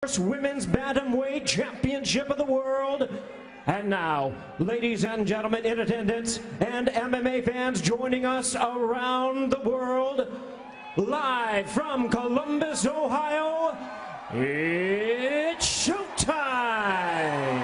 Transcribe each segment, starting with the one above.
Women's Bantamweight Championship of the World. And now, ladies and gentlemen in attendance and MMA fans joining us around the world, live from Columbus, Ohio, it's showtime!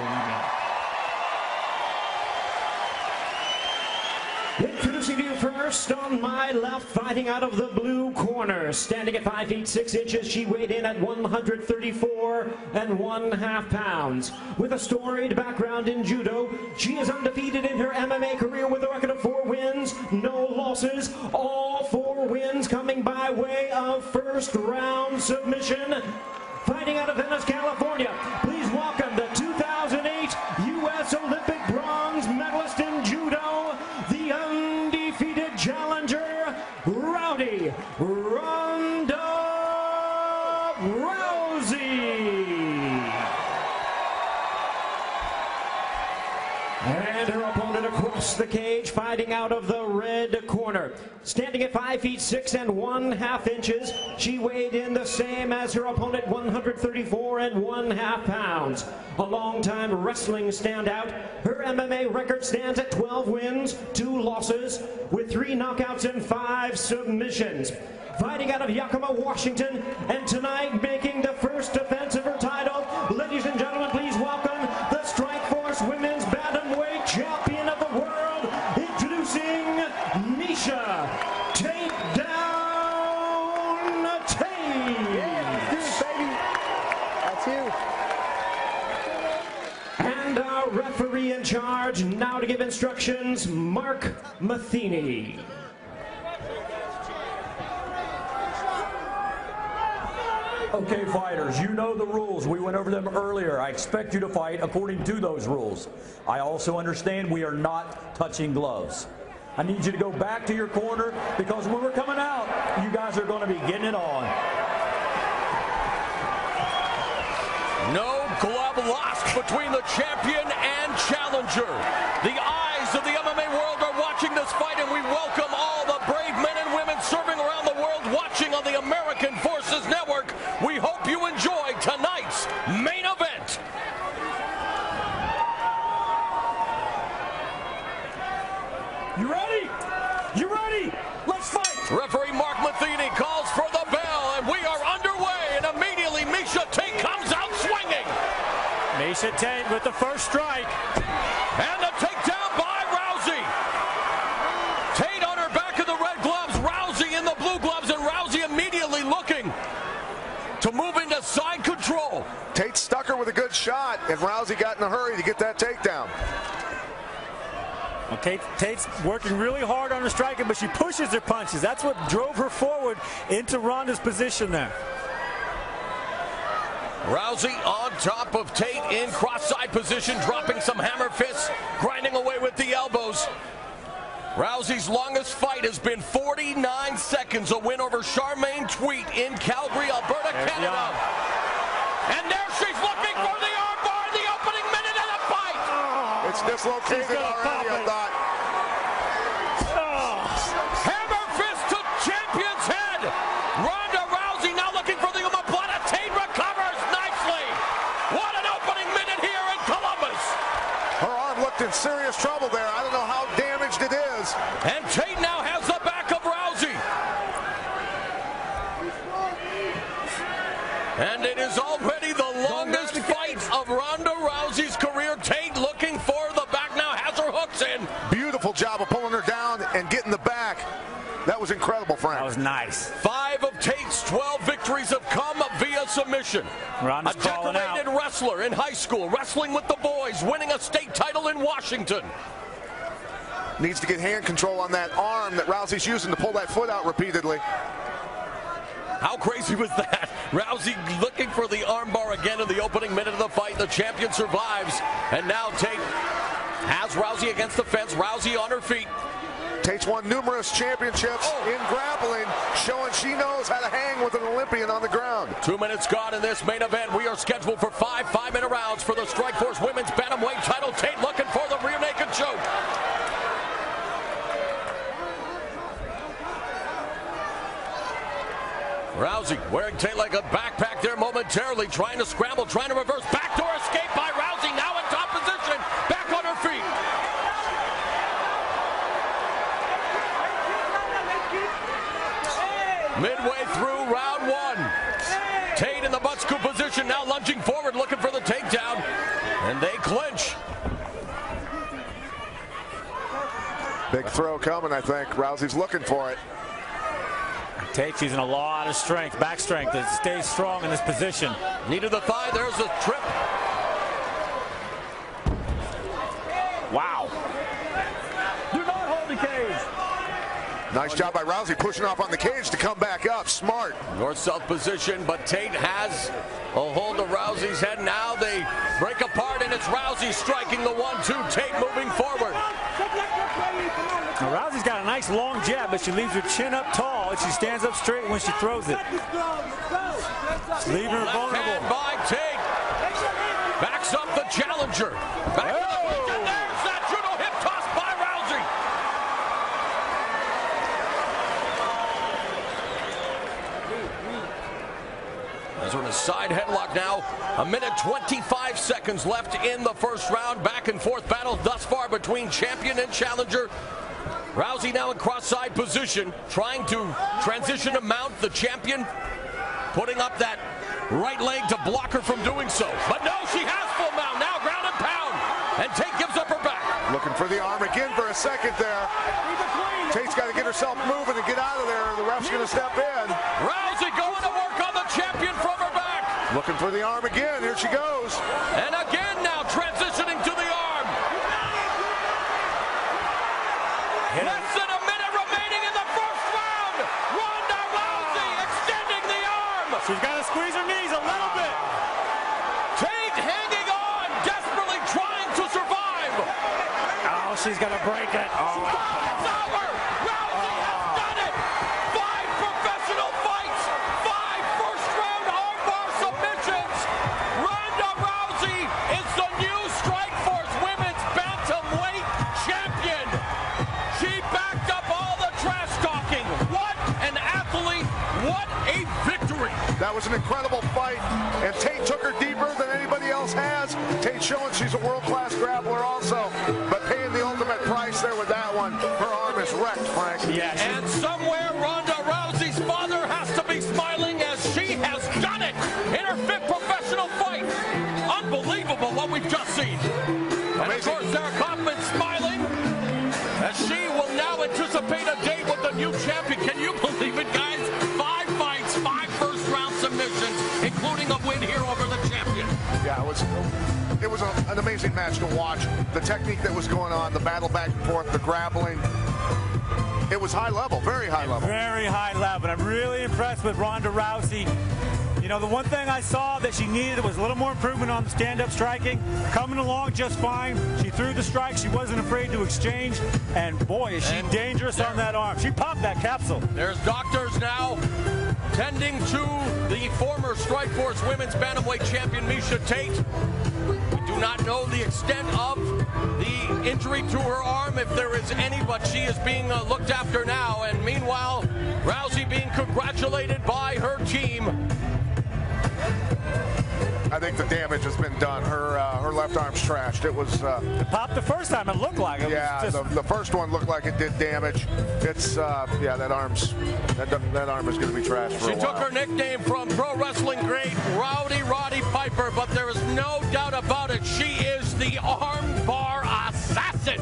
Introducing to you first, on my left, fighting out of the blue corner, standing at 5 feet 6 inches, she weighed in at 134 1/2 pounds. With a storied background in judo, she is undefeated in her MMA career with a record of 4 wins, no losses, all 4 wins coming by way of first round submission. Fighting out of Venice, California, please welcome the 2008 U.S. Olympic bronze medalist in judo, the undefeated challenger, Ronda Rousey. And her opponent across the cage, fighting out of the red corner. Standing at 5 feet 6 1/2 inches, she weighed in the same as her opponent, 134 1/2 pounds. A longtime wrestling standout, her MMA record stands at 12 wins, 2 losses, with 3 knockouts and 5 submissions. Fighting out of Yakima, Washington, and tonight making the first defense of her title, ladies and gentlemen, please welcome the Strikeforce Women's Bantamweight Champion of the World, introducing miesha Tate Down Tate. Yeah, that's you, baby. That's you. And our referee in charge now to give instructions, Mark Matheny. Okay, fighters, you know the rules. We went over them earlier. I expect you to fight according to those rules. I also understand we are not touching gloves. I need you to go back to your corner because when we're coming out, you guys are going to be getting it on. No glove lost between the champion and challenger. The eyes of the MMA world are watching this fight, and we welcome all the brave men and women serving around the world watching on the American Forces Network. We hope you enjoy tonight's main event. You ready? You ready? Let's fight! Referee Mark Matheny calls for the bell, and we are underway, and immediately miesha Tate comes out swinging. miesha Tate with the first strike. And a takedown by Rousey. Tate on her back in the red gloves, Rousey in the blue gloves, and Rousey immediately looking to move into side control. Tate stuck her with a good shot, and Rousey got in a hurry to get that takedown. Well, Tate's working really hard on her striking, but she pushes her punches. That's what drove her forward into Ronda's position there. Rousey on top of Tate in cross-side position, dropping some hammer fists, grinding away with the elbows. Rousey's longest fight has been 49 seconds, a win over Charmaine Tweet in Calgary, Alberta, Canada. And there she's looking for the armbar, the opening minute of the fight. It's dislocated already, I thought. Hammer fist to champion's head. Ronda Rousey now looking for the omoplata. Tate recovers nicely. What an opening minute here in Columbus. Her arm looked in serious trouble there. I don't know how damaged it is. And Tate now has the back of Rousey. And it is already the longest fight of Ronda Rousey's career. Tate looking for the back now, has her hooks in. Beautiful job of pulling her down and getting the back. That was incredible, Frank. That was nice. 5 of Tate's 12 victories have come via submission. Ronda's a decorated wrestler in high school, wrestling with the boys, winning a state title in Washington. Needs to get hand control on that arm that Rousey's using to pull that foot out repeatedly. How crazy was that? Rousey looking for the armbar again in the opening minute of the fight. The champion survives. And now Tate has Rousey against the fence. Rousey on her feet. Tate's won numerous championships in grappling, showing she knows how to hang with an Olympian on the ground. 2 minutes gone in this main event. We are scheduled for 5 5-minute rounds for the Strikeforce Women's Bantamweight title. Tate looking for the rear naked choke. Rousey wearing Tate like a backpack there momentarily, trying to scramble, trying to reverse. Backdoor escape by Rousey, now in top position. Back on her feet. Midway through round one. Tate in the butt scoop position, now lunging forward, looking for the takedown. And they clinch. Big throw coming, I think. Rousey's looking for it. Tate using a lot of strength, back strength, to stay strong in this position. Needed the thigh, there's a trip. Wow. Do not hold the cage. Nice job by Rousey pushing off on the cage to come back up. Smart. North-south position, but Tate has a hold of Rousey's head. Now they break apart, and it's Rousey striking the 1-2. Tate moving forward. Now, Rousey's got a nice long jab, but she leaves her chin up tall, and she stands up straight when she throws it. She's leaving her Left vulnerable. hand by Tate. Backs up the challenger. Back to the clinch, and there's that judo hip toss by Rousey. As we're in a side headlock now. A minute 25 seconds left in the first round. Back and forth battle thus far between champion and challenger. Rousey now in cross-side position, trying to transition to mount the champion, putting up that right leg to block her from doing so. But no, she has full mount, now ground and pound, and Tate gives up her back. Looking for the arm again for a second there. Tate's got to get herself moving and get out of there. The ref's going to step in. Rousey going to work on the champion from her back. Looking for the arm again. Here she goes. And again now transitioning to the arm. Less than a minute remaining in the first round. Ronda Rousey extending the arm. She's got to squeeze her knees a little bit. Tate hanging on, desperately trying to survive. Oh, she's going to break it. Oh. It's over. Rousey has done it. 5 professional fights. 5 first-round armbar submissions. Ronda Rousey is the new Strikeforce Women's Bantamweight champion. She backed up all the trash talking. What an athlete. What a victory. That was an incredible fight, and Tate took her deeper than anybody else has. Tate showing she's a world-class grappler also, but paying the ultimate price there with that one. Her arm is wrecked, Frank. Yeah, And somewhere Ronda Rousey's father has to be smiling as she has done it in her 5th professional fight. Unbelievable what we've just seen. And of course, Sarah Kaufman's smiling as she will now anticipate a date with the new champion. Can you believe it, guys? 5 fights, 5 first-round submissions, including a win here over the champion. Yeah, it was an amazing match to watch. The technique that was going on, the battle back and forth, the grappling. It was high level, very high level. very high level. I'm really impressed with Ronda Rousey. You know, the one thing I saw that she needed was a little more improvement on the stand-up striking. Coming along just fine. She threw the strike. She wasn't afraid to exchange. And boy, is she dangerous on that arm. She popped that capsule. There's doctors now tending to the former Strikeforce Women's Bantamweight champion, Miesha Tate. We do not know the extent of the injury to her arm, if there is any, but she is being looked after now. And meanwhile, Rousey being congratulated by her team. I think the damage has been done. Her left arm's trashed. It was It popped the first time. It looked like it. yeah. Was just... The first one looked like it did damage. It's yeah. That arm is going to be trashed for She a while. took her nickname from pro wrestling great Rowdy Roddy Piper, but there is no doubt about it. She is the armbar assassin.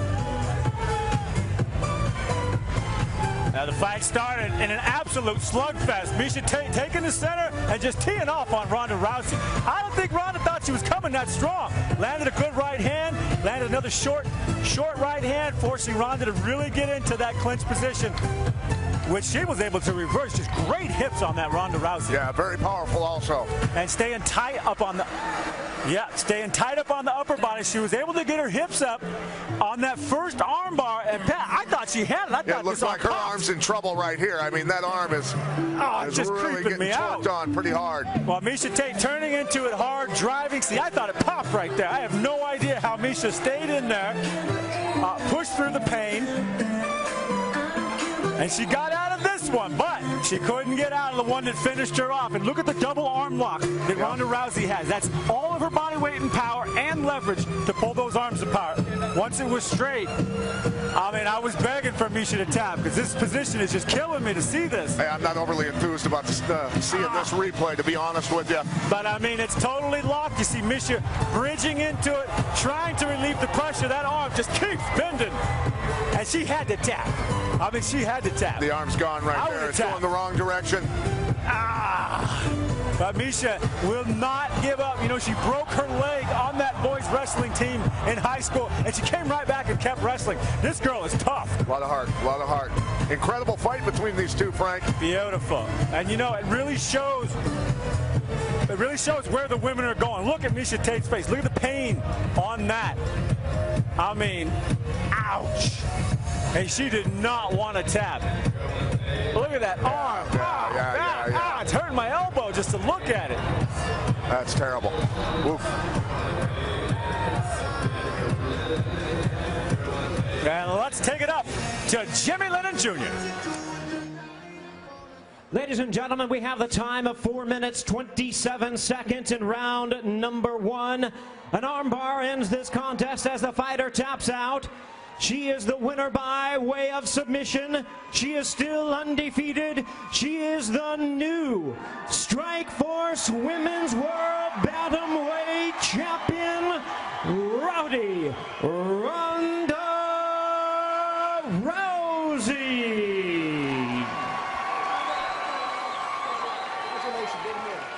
Now the fight started in an absolute slugfest. Miesha Tate taking the center and just teeing off on Ronda Rousey. I don't think Ronda thought she was coming that strong. Landed a good right hand, landed another short right hand, forcing Ronda to really get into that clinch position, which she was able to reverse. Just great hips on that Ronda Rousey. Yeah, very powerful also. And staying tight up on the upper body. She was able to get her hips up on that first armbar, and Pat, I thought she had it. I thought It looks like her arm's in trouble right here. I mean, that arm is just really creeping me getting out. choked on pretty hard. Well, Miesha Tate turning into it hard, driving. See, I thought it popped right there. I have no idea how Miesha stayed in there, pushed through the pain, and she got out of this this one, but she couldn't get out of the one that finished her off. And look at the double arm lock that Ronda Rousey has. That's all of her body weight and power and leverage to pull those arms apart. Once it was straight, I mean, I was begging for Miesha to tap because this position is just killing me to see this. Hey, I'm not overly enthused about seeing this replay, to be honest with you. But, I mean, it's totally locked. You see Miesha bridging into it, trying to relieve the pressure. That arm just keeps bending. And she had to tap. I mean, she had to tap. The arm's gone right there. It's going the wrong direction. But Miesha will not give up. You know, she broke her leg on that boys wrestling team in high school, and she came right back and kept wrestling. This girl is tough. A lot of heart, a lot of heart. Incredible fight between these two, Frank. Beautiful. And, you know, it really shows where the women are going. Look at Miesha Tate's face. Look at the pain on that. I mean, ouch. And she did not want to tap. Look at that arm. Yeah. It's hurting my elbow just to look at it. That's terrible. Oof. And let's take it up to Jimmy Lennon Jr. Ladies and gentlemen, we have the time of 4 minutes, 27 seconds in round number 1. An armbar ends this contest as the fighter taps out. She is the winner by way of submission. She is still undefeated. She is the new Strikeforce Women's World Bantamweight Champion, Ronda Rousey.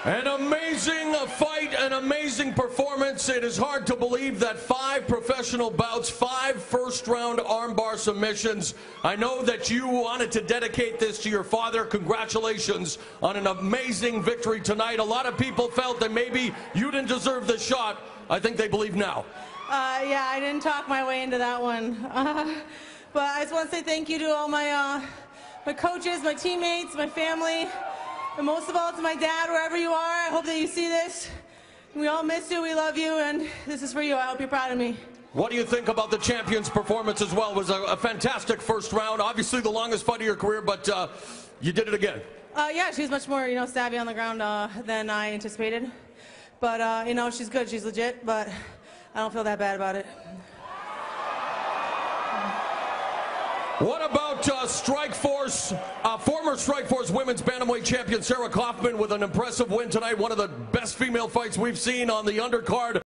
An amazing fight, an amazing performance. It is hard to believe that 5 professional bouts, 5 first-round armbar submissions. I know that you wanted to dedicate this to your father. Congratulations on an amazing victory tonight. A lot of people felt that maybe you didn't deserve the shot. I think they believe now. Yeah, I didn't talk my way into that one. But I just want to say thank you to all my coaches, my teammates, my family. And most of all, to my dad, wherever you are. I hope that you see this. We all miss you, we love you, and this is for you. I hope you're proud of me. What do you think about the champion's performance as well? It was a fantastic first round. Obviously the longest fight of your career, but you did it again. Yeah, she's much more, savvy on the ground than I anticipated. But, she's good, she's legit, but I don't feel that bad about it. What about Strikeforce, former Strikeforce Women's Bantamweight Champion Sarah Kaufman with an impressive win tonight, one of the best female fights we've seen on the undercard.